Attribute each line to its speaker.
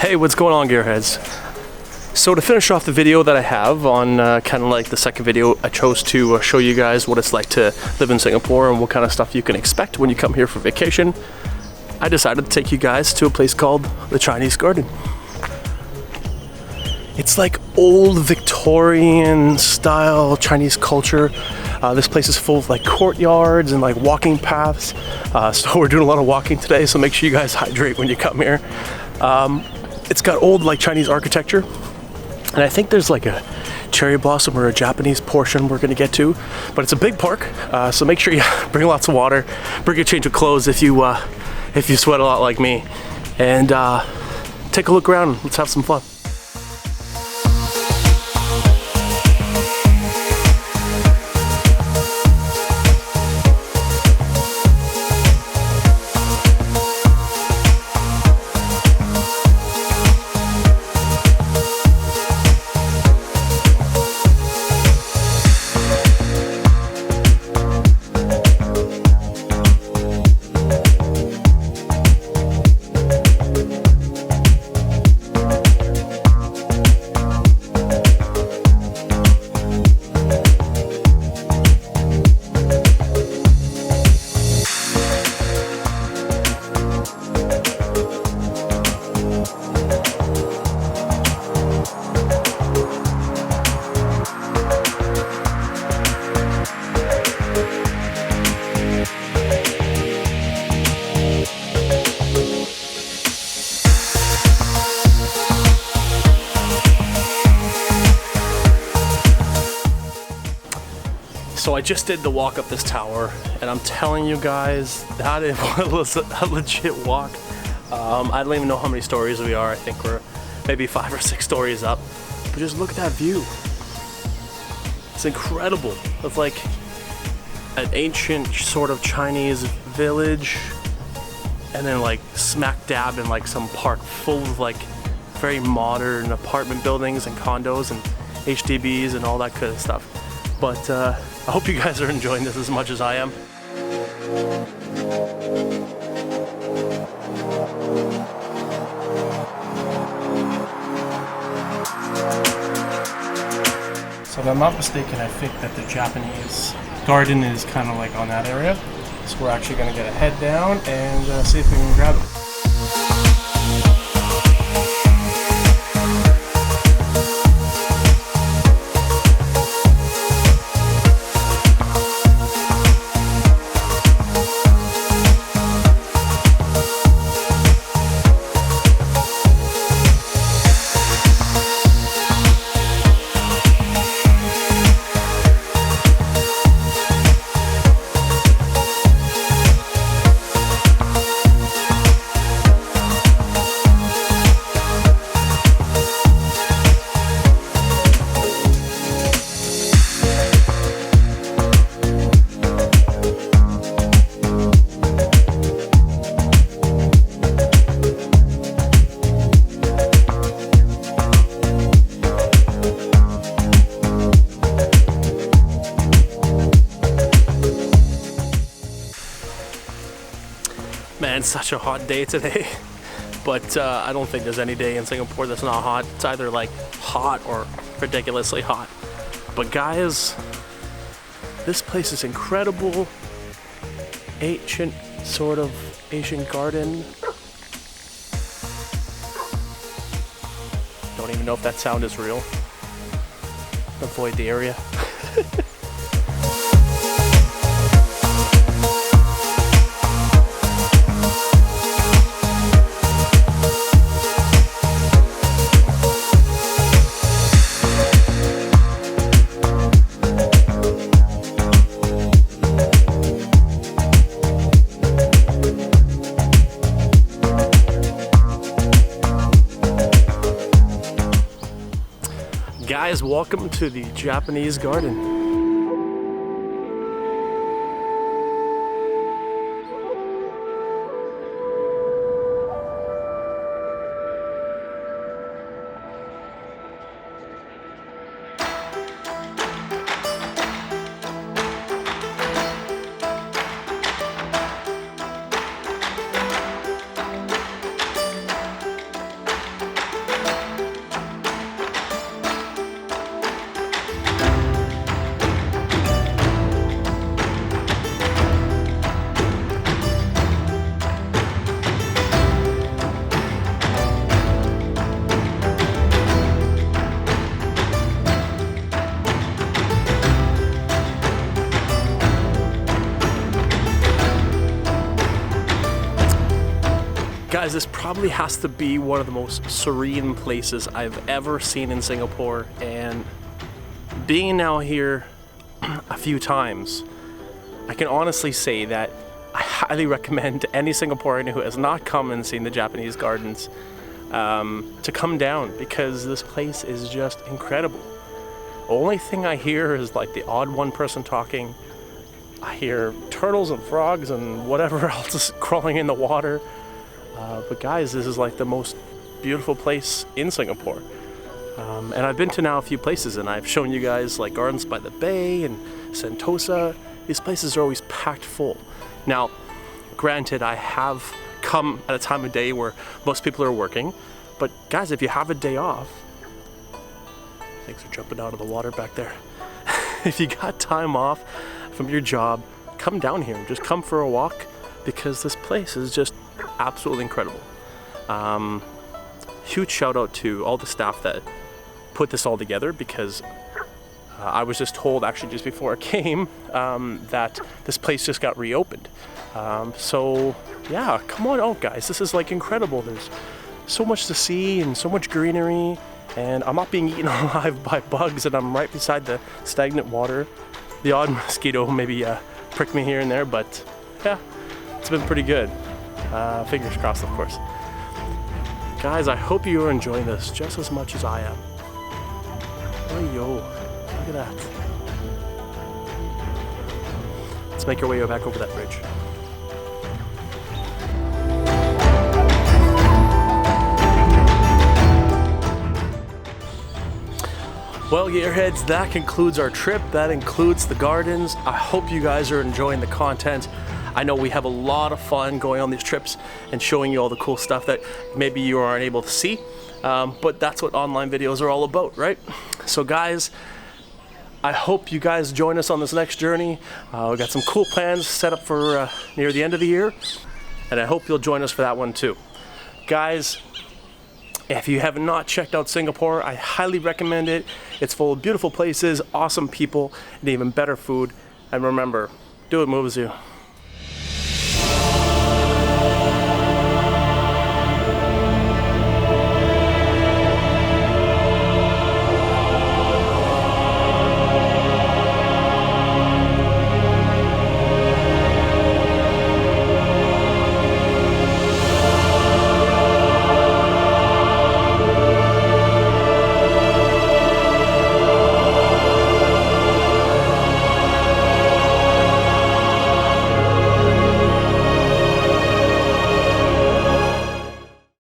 Speaker 1: Hey, what's going on, gearheads? So to finish off the video that I have on kind of like the second video, I chose to show you guys what it's like to live in Singapore and what kind of stuff you can expect when you come here for vacation. I decided to take you guys to a place called the Chinese Garden. It's like old Victorian style Chinese culture. This place is full of like courtyards and like walking paths. So we're doing a lot of walking today, so make sure you guys hydrate when you come here. It's got old like Chinese architecture, and I think there's like a cherry blossom or a Japanese portion we're gonna get to, but it's a big park, so make sure you bring lots of water, bring a change of clothes if you sweat a lot like me, and take a look around. Let's have some fun. So I just did the walk up this tower, and I'm telling you guys, that was a legit walk. I don't even know how many stories we are. I think we're maybe 5 or 6 stories up. But just look at that view. It's incredible. It's like an ancient sort of Chinese village, and then like smack dab in like some park full of like very modern apartment buildings and condos and HDBs and all that kind of stuff. But I hope you guys are enjoying this as much as I am. So if I'm not mistaken, I think that the Japanese garden is kind of like on that area. So we're actually going to get a head down and see if we can grab it. Man, it's such a hot day today, but I don't think there's any day in Singapore that's not hot. It's either like hot or ridiculously hot. But guys, this place is incredible. Ancient sort of Asian garden. Don't even know if that sound is real. Avoid the area. Guys, welcome to the Japanese garden. Guys, this probably has to be one of the most serene places I've ever seen in Singapore, and being now here a few times, I can honestly say that I highly recommend to any Singaporean who has not come and seen the Japanese gardens to come down, because this place is just incredible. Only thing I hear is like the odd one person talking. I hear turtles and frogs and whatever else is crawling in the water. But guys, this is like the most beautiful place in Singapore. And I've been to now a few places, and I've shown you guys like Gardens by the Bay and Sentosa. These places are always packed full. Now, granted, I have come at a time of day where most people are working, but guys, if you have a day off, things are jumping out of the water back there. If you got time off from your job, come down here and just come for a walk, because this place is just absolutely incredible. Huge shout out to all the staff that put this all together, because I was just told actually just before I came that this place just got reopened. So yeah, come on out guys, this is like incredible. There's so much to see and so much greenery, and I'm not being eaten alive by bugs, and I'm right beside the stagnant water. The odd mosquito maybe pricked me here and there, but yeah, it's been pretty good. Fingers crossed, of course. Guys, I hope you are enjoying this just as much as I am. Oh yo, look at that. Let's make our way back over that bridge. Well, gearheads, that concludes our trip. That includes the gardens. I hope you guys are enjoying the content. I know we have a lot of fun going on these trips and showing you all the cool stuff that maybe you aren't able to see, but that's what online videos are all about, right? So guys, I hope you guys join us on this next journey. We've got some cool plans set up for near the end of the year, and I hope you'll join us for that one too. Guys, if you have not checked out Singapore, I highly recommend it. It's full of beautiful places, awesome people, and even better food. And remember, do what moves you.